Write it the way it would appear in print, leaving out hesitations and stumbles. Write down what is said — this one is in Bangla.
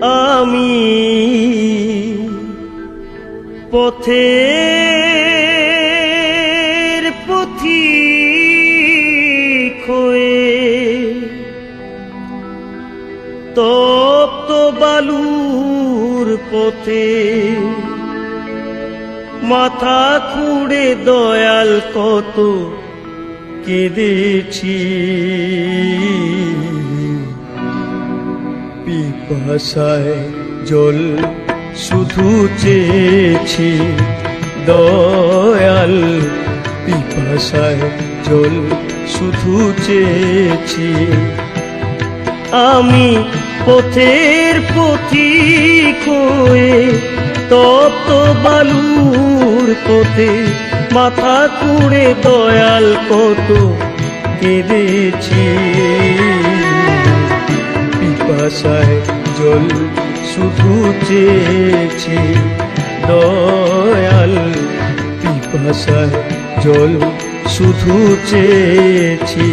আমি পথের পথিক হয়ে তপ্ত বালুর পথে মাথা খুঁড়ে দয়াল কত কেঁদেছি। পিপাসায় জল শুধু চেয়েছি দয়াল, পিপাসায় জল শুধু চেয়েছি। আমি পথের পথিক হয়ে তপ্ত বালুর পথে মাথা খুঁড়ে দয়াল কত কেঁদেছি। পিপাসায় জল শুধু চেয়েছি দয়াল, পিপাসায় জল শুধু চেয়েছি।